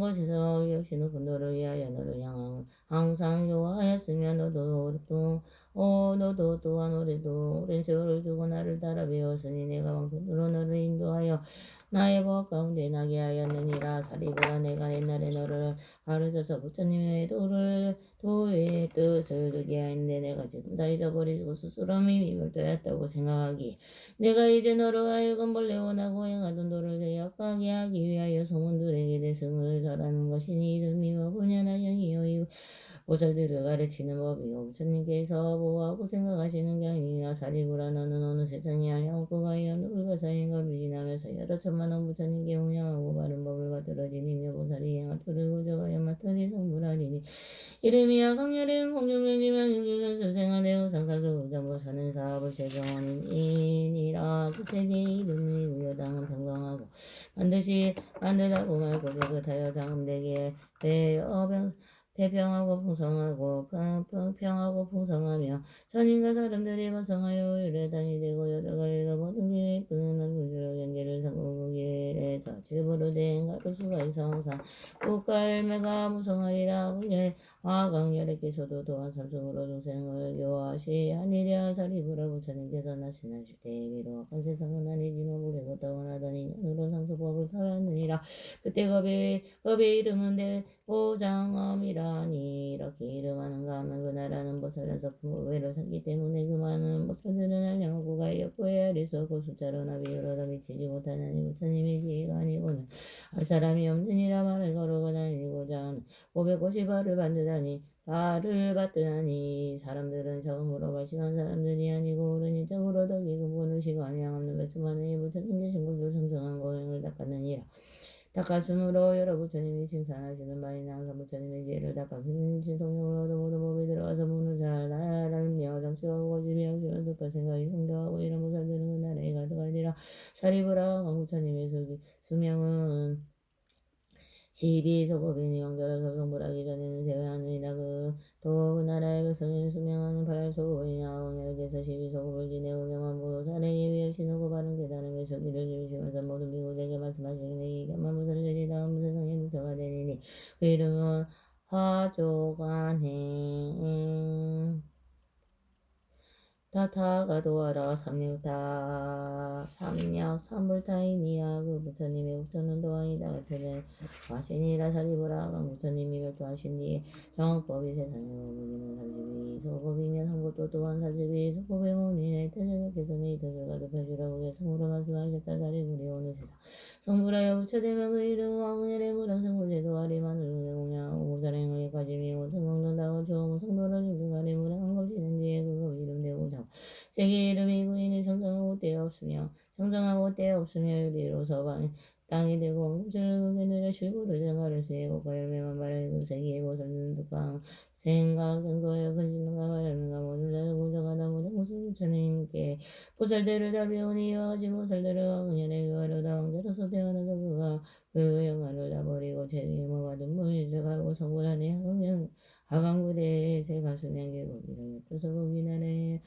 곳에서 역시 높은 도를 위하여 너를 향하고 항상 요하였으며 너도 또한 오래도 오랜 세월을 두고 나를 따라 배웠으니 내가 왕손으로 너를 인도하여 나의 법 가운데 나게 하였느니라. 사리보라, 내가 옛날에 너를 가르쳐서 부처님의 도의 뜻을 듣게 하였는데 내가 지금 다 잊어버리고 스스로 미미물도였다고 생각하기. 내가 이제 너로 하여금 본래 원하고 행하던 도를 대역하게 하기 위하여 성원들에게 대승을 절하는 것이니 이름이와 분야나 영이요 보살들을 가르치는 법이요 부처님께서 보호하고 생각하시는 게 아니라. 사리부라, 너는 어느 세상에 하려고 하여 누굴과 사이인가 비진하면서 여러 천만원 부처님께弘양하고 바른 법을 받들어지니며 보살이 행할 도를 구적하여 맡으니 성불하리니. 이름이야 강렬한 공중명지명 인주전수 생활대우 상사수 우정부 사는 사업을 재정원인이라. 그 세계의 이름이 우여당은 평강하고 반드시 만들다고 말고 깨끗하여 장음되게 대평하고 풍성하고 평하고 풍성하며 천인과 사람들이 번성하여 유래당이 되고 여러 가지로 모든 게 이끄는 얼굴로 연계를 상고기에서 질보로 된 가로수가 이성상 국가 열매가 무성하리라. 화강열의 소도 또한 삼성으로 중생을 요하시하니랴. 사리부라, 부처님께서 나신하실 때에 비로 한 세상은 아니지만 우리고 떠원하더니 년으로 상소법을 살았느니라. 그때 겁의 이름은 대보장엄이라니. 이렇게 이름하는가 하면 그 나라는 보살은 석품고배를 삼기 때문에 그 많은 보살들은 알량하고 가엾고야 리서고 숫자로나 비유로나 미치지 못하는 부처님의 지혜가 아니고는 할 사람이 없느니라. 말을 걸어가 다니고자 하는 550알을 받드나니 사람들은 처음으로 발심한 사람들이 아니고 오른이적으로 덕이 근본의식 안양없는 몇천만의 부처님의 신고를 성성한 고행을 닦았느니라. 닦았으므로 여러 부처님이 칭찬하시는 바이나 항상 부처님의 지혜를 닦아 신통력을 얻어 모든 법에 들어가서 문을 잘 알며 정치하고 고집이 없으면 독한 생각이 성도하고 이런 보살들은 그 나라에 가져가리라. 사리부라, 부처님의 수명은 12소급이니 영절에서 성불하기 전에는 제외하느니라. 그 나라의 백성이 수명하는 8소급이나 원역에서 12소급을 지내고 경만부 사례에 비해 신호고 바른 깨달음의 소기를 주시면서 모든 비구에게 말씀하시니 이 경만부설들이 다음 세상에 무처가 되니니 그 이름은 화조간행 타타가도하라. 삼력 삼불타이니야. 그 부처님의 목표는 도왕이다 같으면 과신이라. 사리부라, 부처님이 별도하신 뒤에 정법이 세상에 머무기는 32소급이며 상고도 또한 42소급의 모니네 태세족께서는 이 뜻을 가득하시라고 성으로 말씀하셨다. 사리부리, 오늘 세상 성불하여 부처되면 그 이름 왕은혜의 무량성불제도 아리만을 공양하고 무사행을 가지미고 등먹는다고 처음 성도를 증득하리. 무량한 것이 있는 뒤에 그거 이름 되고 세계 이름이 구인이 성장하고 때에 없으며 유리로서 땅이 되고 음줄을 느려 실고를 생활을 수행하고 열매만 바라고 세계의 보살는 득방 생각 근거에 근신과 바라는가 모든 자를 고정하다 모든 무슨 부처님께 보살대를 다 배우니 이와 같이 보살대를 은연의 교화로다 왕자로서 태어나서 그가 그 영화를 다 버리고 제위에 받은 무의식하고 성불하니 하강구대에 새 가수명 계곡이라 엽도서 거기나라에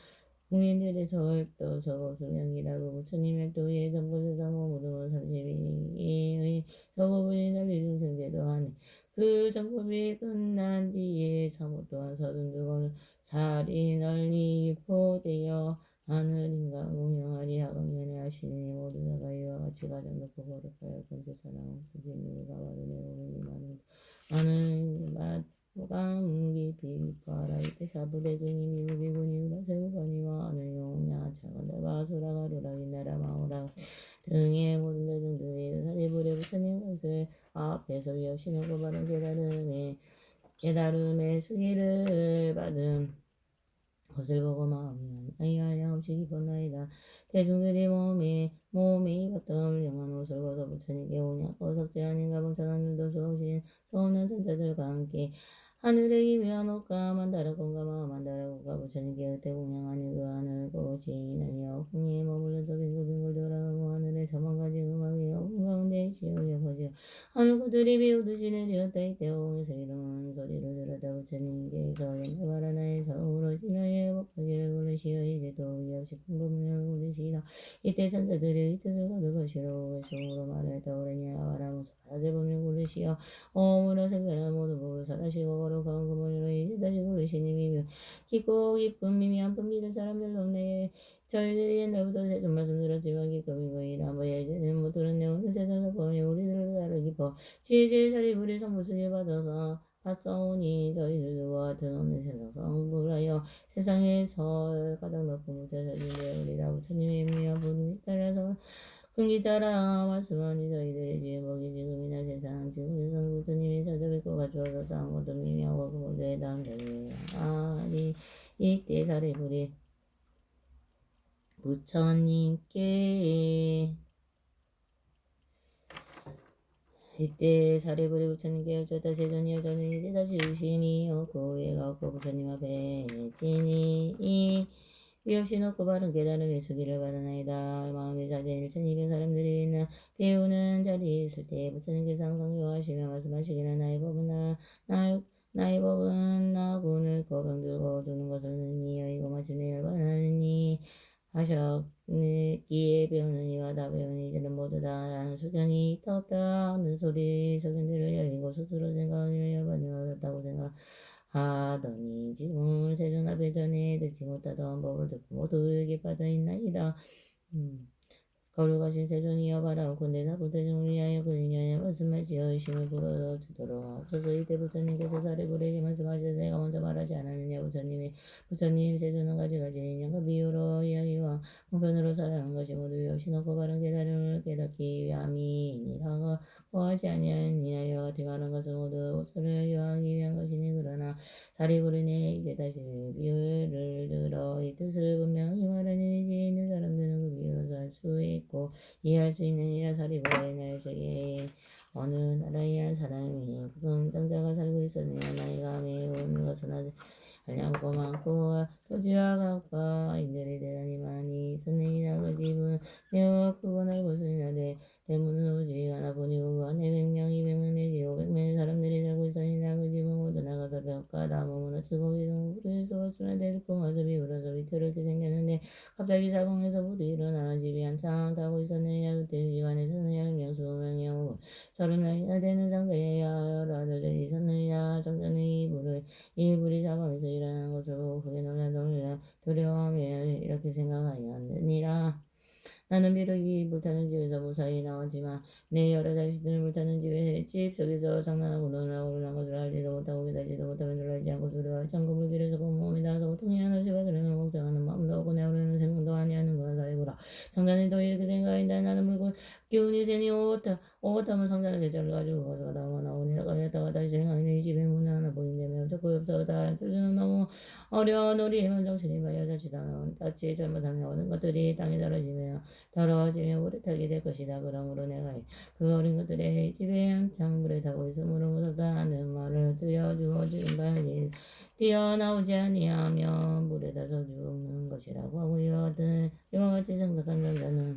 국민들의 서울도 서법수명이라고 부처님의 도의 전부세상모 무등원 32의 서법의 널리 중생제도 하니 그 정법이 끝난 뒤에 사모 또한 서른두건 살이 널리 유포되어 하늘인가 공영하리. 하강연에 하시니 모두 다가 이와 같이 가장 높고 거룩하여 건조사랑 부지니가 바르네 오늘 많은 호강기 비과라 이때 사부대중이 미구비구니 우라세우거니와 하늘 용냐 차건달바 소라가루라기 나라마오라 등의 모든 대중들이 사리불의 부처님 것을 앞에서 위협신하고 바른 깨달음의 수기를 받은 것을 보고 마음이 아니하없이 기뻤나이다. 대중들이 몸이 입었던 영한 옷을 벗어 부처님께 오냐고 석재 아닌가 봉천한 일도 수없이 수없는 천자들과 함께 하늘에 기묘한 옷과 만다라 공감하고 만다라 옷과 부처님께 그때 공양하니 그 하늘 꽃이 아니여 풍리에 머물러서 빙글빙글 돌아가고 하늘에 저만가지 음악이 가운데 시울려 퍼지고 하늘꽃들이 비오듯이 내렸다. 이때 호응에서 이런 소리를 들었다. 부처님께서 연대바라나의 좌우로 진하에 복하기를 부르시어 이제 또 위없이 풍부문을 부르시다. 이때 천자들이 이 뜻을 거듭하시러 계시므로 말하였다. 오래냐 와라무서 사제법령 버리시어 어머나 생별한 모든 법을 설하시고 거룩한 그분으로 이제 다시 부르시니 깊고 깊은 미미한 분비를 사람 별로 없네. 저희들이 옛날부터 세준 말씀 들었지만 기꺼이고 이라뭐야 이제는 못 들었네. 오늘 세상에서 보니 우리들을 다르 기뻐 지질살이 우리 성부승에 받아서 받사오니 저희들과 같은 오늘 세상 성불하여 세상에서 가장 높은 무자살인데 우리라 부처님의 미와 분이 따라서 근기 따라 말씀하니 저희들의 지금 먹이 지금이나 세상 지금 세상 부처님이 찾아뵙고 가져와서 싸운 것도 미미하고 그 모두에 다음 저희의 아니 이때 사례불이 부처님께 이때 사례불이 부처님께 여쭈었다. 세존이여 저는 이제 다시 의심이 없고 후회가 없고 부처님 앞에 진이 위없이 높고 바른 깨달음의 수기를 받아나이다. 마음의 자제 1200 사람들이 있는 배우는 자리에 있을 때 부처님께서 항상 요하시며 말씀하시기는 나의 법은 나군을 거병 들고 주는 것을 능히 여의고 마침내 열반하느니 하셨기에 배우는 이와 다 배우는 이들은 모두 다 라는 소견이 있다 없다 하는 소리 소견들을 여의고 스스로 생각하기를 열반을 얻었다고 생각하더니 지금 세존 앞에 전에 듣지 못하던 법을 듣고 모두에게 빠져있나이다. 거룩하신 세존이여 바라옵건대 사부대중을 위하여 그 인연의 말씀하시어 의심을 불어주도록 하소서. 이때 부처님께서 사례불에게 말씀하시되 내가 먼저 말하지 않았느냐. 부처님 세존은 가지가지 인연과 비유로 이야기와 형편으로 살아가는 것이 모두 위없이 높고 바른 깨달음을 깨닫기 위함이니라고 하지 아니하니라. 이와 같이 말한 것은 모두 우서를 요하기 위한 것이니 그러나 사례불이네 이제 다시 비유를 들어 이 뜻을 분명히 말하니 지혜 있는 사람들은 그 비유로서 할 수 있고 이해할 수 있느니라. 사리불의 날세계에 어느 나라의 한 사람이 큰 장자가 살고 있었느냐. 나이가 매운 것은 아주 한량고 많고 토지와 강과 인들이 대단히 많이 있었느니라. 그 집은 매우 크고 넓은 수이나되 대문은 오직 하나뿐이고 그 안에 100명, 200명 내지 500명의 사람들이 살고 있었느니라. 그 집은 모두 나가서 벽과 나무 무너뜨 고기 동굴을 쏘았으면 대륙고 마습이 울어서 위태롭게 생겼는데 갑자기 사공에서 불이 일어나 집이 한창 타고 있었느니라. 그때 집 안에서는 10명, 20명이 오고 30명이나 되는 장자의 여러 아들들이 있었느니라. 장자는 이 불이 사방에서 일어나는 것을 보고 크게 놀라 두려워하며 이렇게 생각하였느니라. 나는 비록 이 불타는 집에서 무사히 나왔지만 내 여러 자식들은 불타는 집 속에서 장난하고 놀라고 그러는 것을 알지도 못하고 깨닫지도 못하며 놀라지 않고 두려워하지 않고 불길에서 몸이 닿아서 고통이 하늘씩 받으려면 걱정하는 마음도 없고 내오려는 생각도 아니하는 거라. 사리보라. 성자님도 이렇게 생각한다. 나는 물고 기운이 세니 오붓함을 성자는 계절을 가지고 거기서 나오니라 하였다가 다시 생각하니 이 집에 문은 하나 보인다며 적고 없어다. 뜻은 너무 어려운 우리의 정신이 말려 자칫하면 따치 잘못하면 얻은 것들이 땅에 떨어지며 물에 타게 될 것이다. 그러므로 내가 그 어린 것들의 집에 한창 물에 타고 있으므로 무섭다 하는 말을 들려주어 지금 빨리 뛰어나오지 아니하면 물에 타서 죽는 것이라고 하고 이와 같이 생각한 자는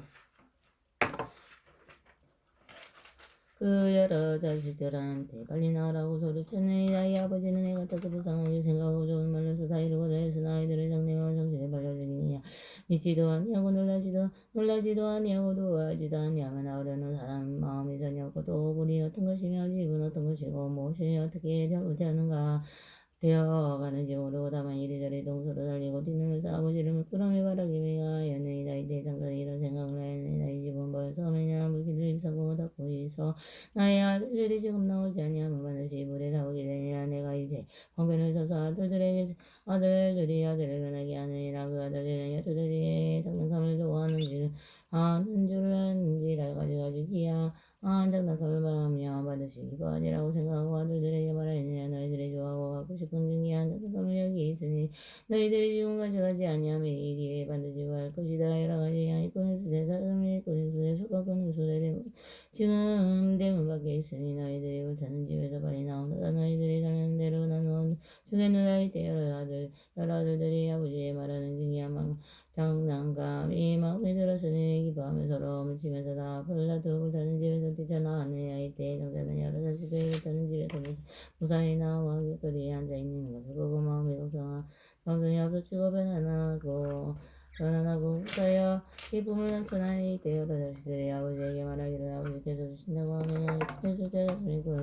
그 여러 자식들한테 빨리 나으라고 소리쳤느니라. 이 아버지는 애 같아서 불쌍하게 생각하고 좋은 말로서 다 이루고자 해서나 아이들의 장래와 정신에 발려주니냐. 믿지도 아니하고 놀라지도 아니하고 도와지도 아니하며 나오려는 사람 마음이 전혀 없고 또 불이 어떤 것이며 집은 어떤 것이고 무엇이 어떻게 되었는가 되어가는지 모르고 다만 이리저리 동서로 달리고 뒤누면서 아버지를 물끄러미 바라기 위하였느니라. 이때 장사는 이런 생각을 하였느니라. 이 집은 벌써 매년 물기를 입사고 닫고 있어 나의 아들들이 지금 나오지 아니하면 반드시 물에 나오게 되니라. 내가 이제 방편을 서서 아들들이 아들을 변하게 하느니라. 그 아들들은 여자들이 장난감을 좋아하는 줄 아는지라 가지기야 장난감을 받으며 반드시 기뻐하리라고 생각하고 아들들에게 말하느냐. 너희들이 좋아하고 갖고 싶은 경기한 장난감을 여기 있으니 너희들이 지금 가져가지 아니하면 이 기회에 반드시 구할 것이다. 여러 가지 양이 끊을수대 사람이 끊을수대 수가 끊을수대 지금 대문 밖에 있으니 너희들이 불타는 집에서 빨리 나오너라. 너희들이 달라는 대로 나누어 주겠노라. 이때 여러 아들들이 아버지의 말하는 경기한 장난감이 마음에 들었으니 기뻐하며 서로 물치면서 다 벌라도 불타는 집에서 뛰쳐나왔느냐. 이때 장자는 여러 자식들이 불타는 집에서 무사히 나와 길거리에 앉아있는 것을 보고 마음이 걱정이 앞서치고 변환하고 후사여 기쁨을 넘쳐나니 이때 여러 자식들이 아버지에게 말하기를 아버지께서 주신다고 하면 이때 주자였으니 그를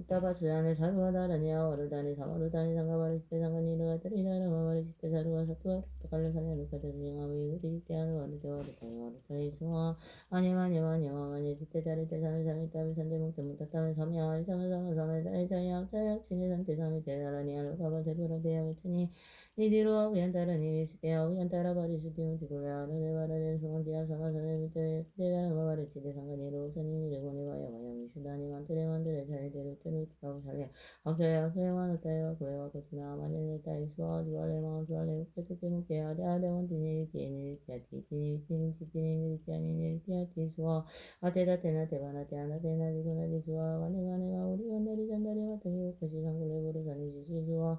부타바 주야네 사루하다라니야 와르다니 사마루다니 상가바리시테 상가니르가타리 나라마바리시테 사루와 사투와 룩타칼레사냐 루카테스징아미 유리테아누 와르테와르타니 와르타니 스마 아니마니마니마마니 지테자리테 사미사미타미 산데묵테 묵타타미 섬야 이사마사마사메 자이자약 자약 치니산테 사미테 나라니야 루카바 세부라데야미치니 니디로와 우얀따라니 위시테야 우얀따라 바리슈티무 티고야 아르데바라데 수원티야 사마사메 미테 데다라마바리치테 상가니로 사니니 레고니바야 와야미슈다니 만테레 만테레 자이데로 테루티카고 살레 악자야 마나타야 고레와 코티나 마네네 타이스와 주알레마 주알레 우케토케무케 아데아데원티니 티에니티아티 티니티니 치티니티아니니 티아티스와 아테다테나 테바나테아나 테나지구나디스와 와네가네가 우리간다리 잔다리 와타히 오카시 상굴레보르 사니지지수와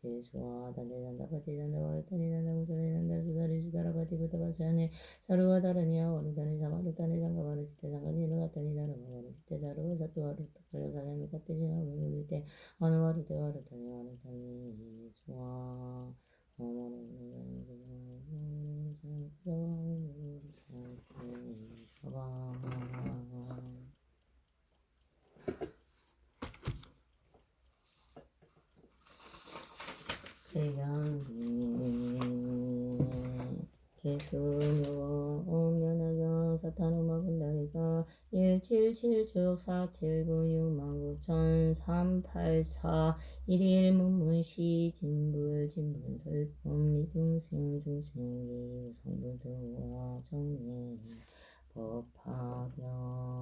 예수와 단대단다 바티단다 와르타니단다 무소리단다 수다리 수다라 바티부터 바사네 사루와 다르니야 와르다니 사마르타니 상가 바르시테 상가니 일어갔다니 다르마 바르시테 사루와 사또 와르타칼려 사람이 카테지가 무르리테 아누와르테 와르타니 와르타니 예수와 개수묘 옴면하경 사탄음악 분다리가 177쭉 47969 384 일일문문시 진불진불설법 리중생 중생리 성불도와 정례 법화경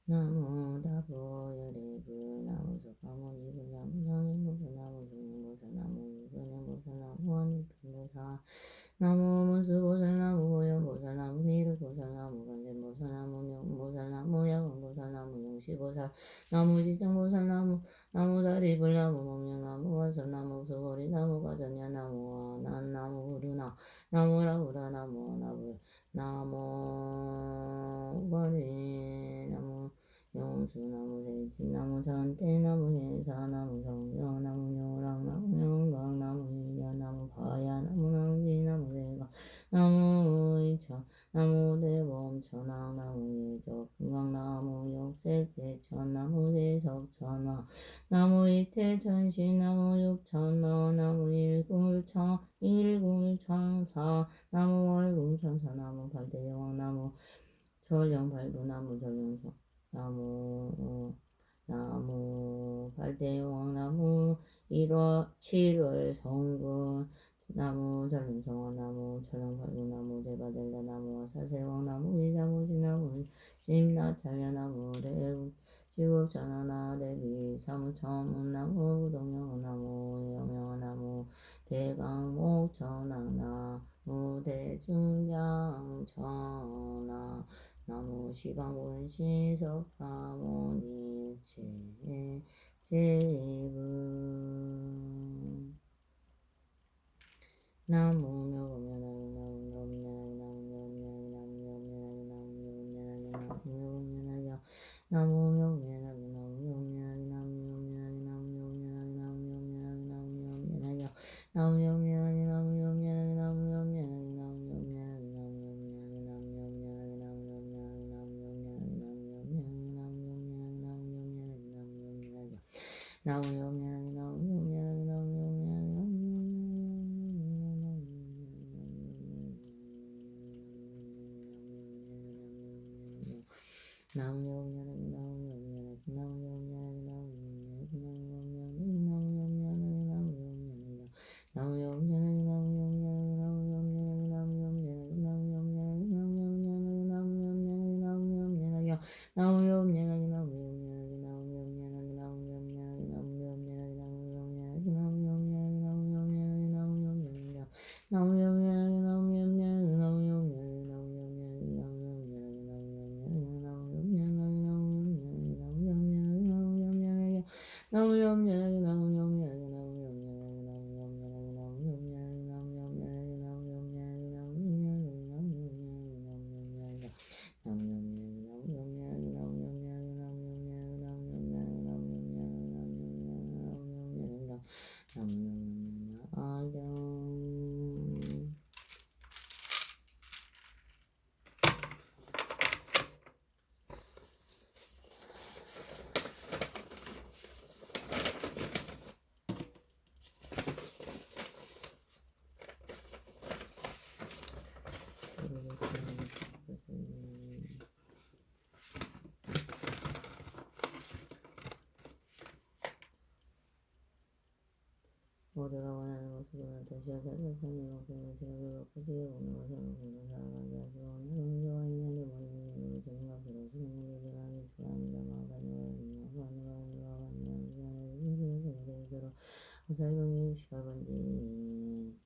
나무 다보여리불 나무 석가모니불 나무 성인보살 나무 중인보살 나무 유견행보살 나무 원리필보살 나무 문수보살 나무 고연보살 나무 미륵보살 나무 관세음보살 나무 명보살 나무 야광보살 나무 용시보살 나무 지정보살 나무 다리불 나무 목련나무 원설 나무 수보리 나무 가전야 나무 원한 나무 후르나 나무 라후라 나무 원나불 나무 버리 나무 용수나무 대진나무 전대나무 해사나무 성녀나무 요랑나무 영광나무 일야나무 바야나무 낭지나무 대가 나무 의천 나무 대범 천왕나무 예적 금강나무 역색대천 나무 대석천왕 나무 이태천신 나무 육천마 나무 일굴천사 나무 월궁천사 나무 발대여왕 나무 설령발부 나무 전령성 나무 발대여왕 나무 7월 성군 나무 전령성원 나무 철령발부 나무 제바델라 나무 사세왕 나무 이자무지 나무 심나찰려 나무 대우 지국전하나 대비 사무천문 나무 부동영 나무 영영 나무 대강목 천왕 나무 대중장 천왕 나무 시방문신 석가모니 제분 나무 묘금연하기 나무 묘금연하기 모두가 원하는 모습으로 대시어 살펴 선생님께서 제가 그것을 오는 것을 공동 살아가게 하시고 오늘 공교와 인연의 모든 인연을 주는 것으로 수능을 대단히 축하합니다. 마가니와 사이봉이 시가번지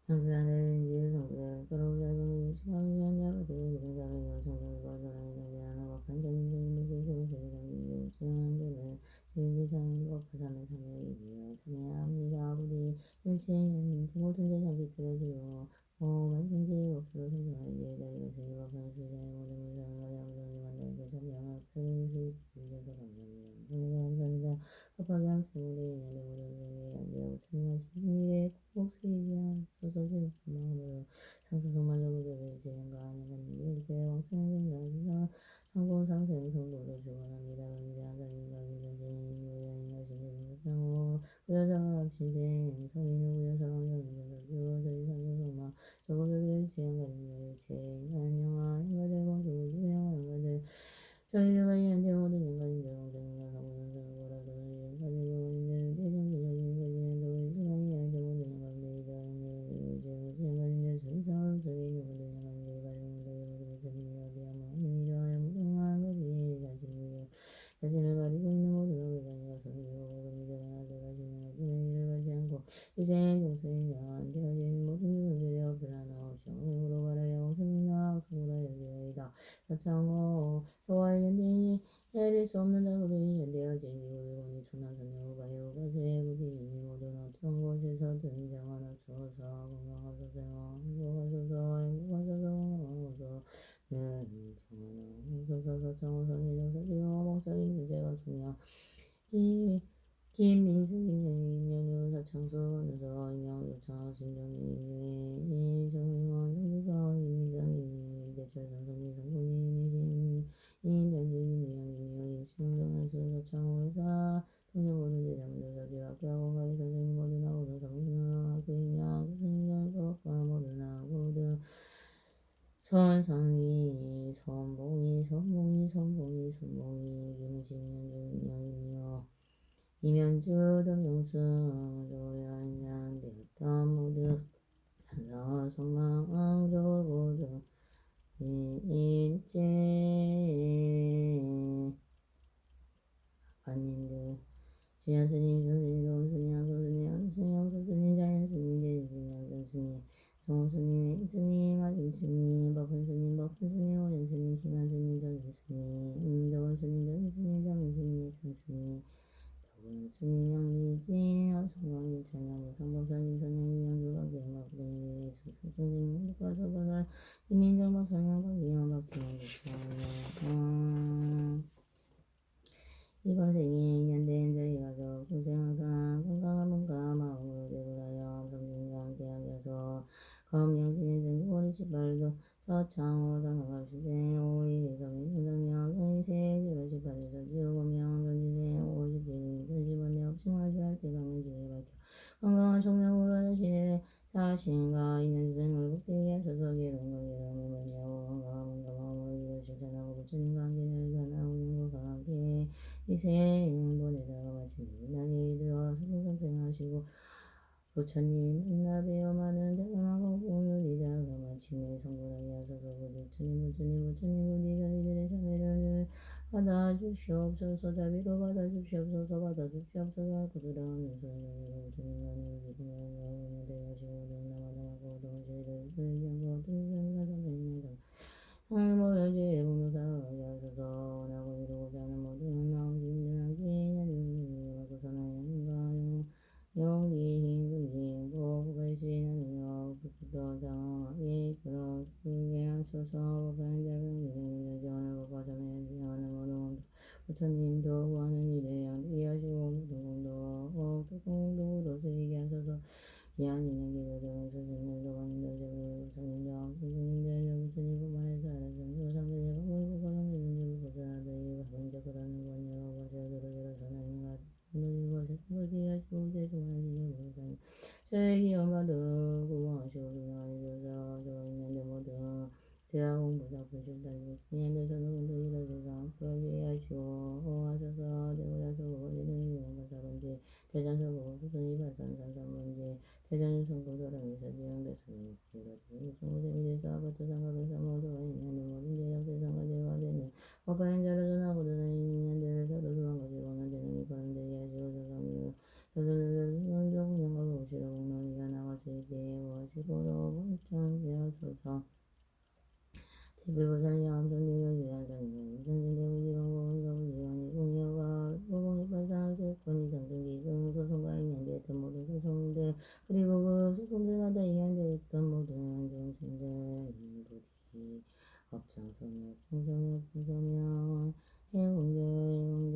상부자는 지유성부자 끌어오자는 시방위한 야가들의 기능자는 여성들과 사랑이 상대하는 법한 전인적인 무게에서 세상이 주요한 데는 주의기상과 파산의 참여이기여 참여합니다. 아버지 일체인 모든 대상이 들어지고 만성지의 법수로 생성하기에 자기가 생기와 변수자의 모든 문상과 양성이 만나서 참여하는 특별히 주셔서 감사합니다. 감사합니다. 법하게 함수물의 인연의 모든 생에 안되하고 참여하시는 일에 꼭 세계한 소설의 마음으로 상수성만적으로 제행과 안녕하는 일제 왕창의 생각이나 상공상생 성도를 축원합니다. 은재한 사님과 김전진 부여사가 신생 서민의 부여사가 정신에서 저리산소성마 저거를 지향가는 일체 안녕하 인가되고 조주영 인가되 저희가 이한테 모든 인간인 대공생과 사고는 사고라도 인가되고 인자는 대중기적인 인가되는 도의 시간이 이한테 모든 인간들이 다른 일을 지향가는 전상 속에 있는 모든 인간들이 가지고 모든 전이가 비하면 힘이다 무등한 것이 자신을 가지고 있는 모든 어부자니가 성기고 금이되거나 내가 지내는 일을 가지 않고 이생 종생이란 되어진 모든 존재들이 없으나 시험으로 말하여 성이나 성으로 여기이다. 사창호 소와의 견대이 헤아릴 수 없는 다구리 연대어진 이후로니 천남선녀 바요 가세 부비니 모든 어떤 곳에서 등장하나 추어서 건강하소서 행복하소서 행복하소서 건강하소서 는 평안하소서 사창호선이정 사지와 목적인 주제가 승려 김민수 임명유 사창수 원서 임명조차 신정이 정의원 정부가 김민정 대철 선선이 성군이 임변주 임명 임시정정수 사창호회사 동네 모든 대장들 사지 학교학원 가기 선생님 모든 하고도 사무소나 학교이냐 선생님 수업과 모든 하고도 선상이 선봉이 김신명이며 이면주 동영승 조연양 되었던 모두 산상을 성망 조고도 일제 아님들 지하스님 조스님 동스님 양소스님 양스님 양소스님 자연스님 대스님 양전스님 정스님 스님 아진스님 법은스님 법은스님 오전스님 심한스님 전스님 정원스님 전스님 정스님 선스님 스님 양미진 성광님 찬양 성범사님 선양님 양조각계 막대위 승승승승 국가서버설 이민정 박상영 박이영 박지원 국사영 이번 생에 인연된 저희 가족 동생 항상 건강한 몸과 마음으로 되돌아요 성진과 함께하여서 검령진의 전주고리 18도 서창호 장학합시대 5일 성인 선정력 성인세 주로 18에서 지오고명 전지세 50일 전지번대 없심하지 할 때가 문제에 밝혀 건강한 총명으로 하시되 자신과 있는 생을 복되게 하셔서 기름과 몸을 건강한 마음으로 이를 실천하고 부처님과 함께 늘변하고 능력과 함께 이생 보내다가 마침 나이 이르러 성공성생하시고 부처님 만나뵈어 많은 대단하고 공유리다가 마침내 성불하게 하소서 부처님 부디 저희들의 자매를 받아주시옵소서 자비로 받아주시옵소서 받아주시옵소서 부드러운 소리로 부처님과는 기쁨을 대하시고 동남아당하고 동시를 불리하고 동생과 선생님과 모여지 공동사하게 하소서 원하고 이루고자 하는 모든 나오신들하게 하소서는 영기 힘금이 고부배신하며 부끄도 장하게 그렇게 하소서 법한자병기는 여전을 법화전에 지하는 모든 부처님도 구하는 일에 양되게 하시고 모든 공도로 쓰이게 하소서 이한이는 기도적인 스승들도 광인들 제부 성인장 스승님들 부처님뿐만 해서 알아서 상대의 법을 고정되는 보살들이 가정적으로는 권유하고 가셔들어들어 선언인가 모든 것을 그렇게 하시고 대중하시는 모상이 저에게 영광도 구원하시고 조명하시소서 저 있는데 모든 제가 공부자 부실다니 인연대서는 공도이를 세상 그렇게 하시고 하셔서 대보다서 거리는 영가사건지 대전서고 수순이 발산산산문제 대전인 성도사람에서 지향대선이 무슨 무생에서 아파트 상가에서 모두가 있는 모든 대적 대상과 제거되는 법화인 자로 전하고는 있는 데를 서로 도망가지고는 되는 이 바람들이 하시고 조상으로 저들을 정령과 오시러 공론이가 나갈 수 있게 하시고로 번창게 하소서 제불보살이 암성리를 위하자니 전진대고 지방공원 서울지원이 공여가 공이 발상할 조건이 정등기 소송과 인연되었던 모든 소송들 그리고 그 소송들마다 이한되었던 모든 중생들 부디 업창성역 충성역 해공결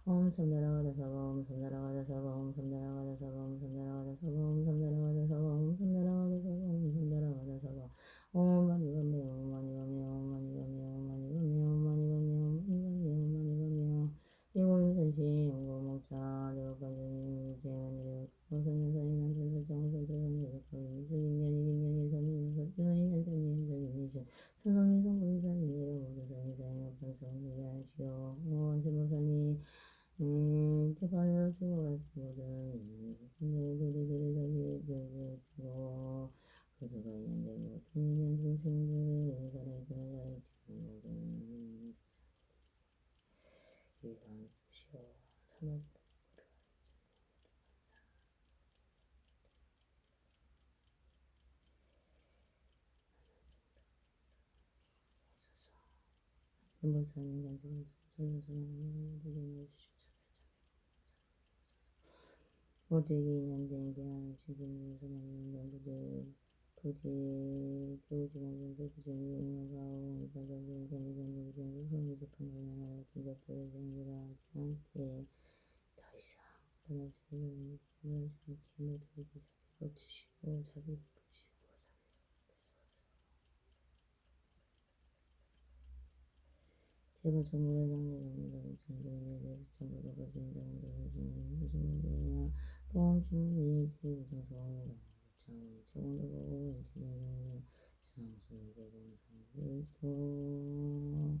옴 삼나라가다 사바 옴 삼나라가다 사바 옴 삼나라가다 사바 옴 삼나라가다 사바 옴 삼나라가다 사바 옴 삼나라가다 사바 옴 삼나라가다 사바 옴 마니가메 옴 마니가메 옴 마니가메 옴 마니가메 옴 마니가메 옴 마니가메 옴 마니가메 옴 이고임선시 용고목차 저까지 주십시오. 원세모사님 태반을 주고받고든 우리들이 주고 그들과 인연되고 돈이면 동생들 살아있다 살아있지는 위상 주시오. 천원 모사님 간증에서 천연선언을 되게 내주시오. 모두에게 인연된 귀한 지금 선언하는 연구들 부디 교우지 모든 기존의 용어가 이가적인 경제적인 경제 성리적한 영향을 같은 것들을 생기라 하지 않게 더 이상 떠날 수 있는 모두에게 자비 거치시고 자비 베푸시고 제발 정부의 상대방을 정부에 대해서 정부가 가진 정부의 무슨 보험주의 대우정서원이다. 장 최고로 인지되는 상승대공상들도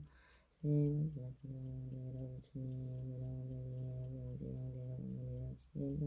제발 같은 경우라고 주님이라고 되게 명제형대가 제가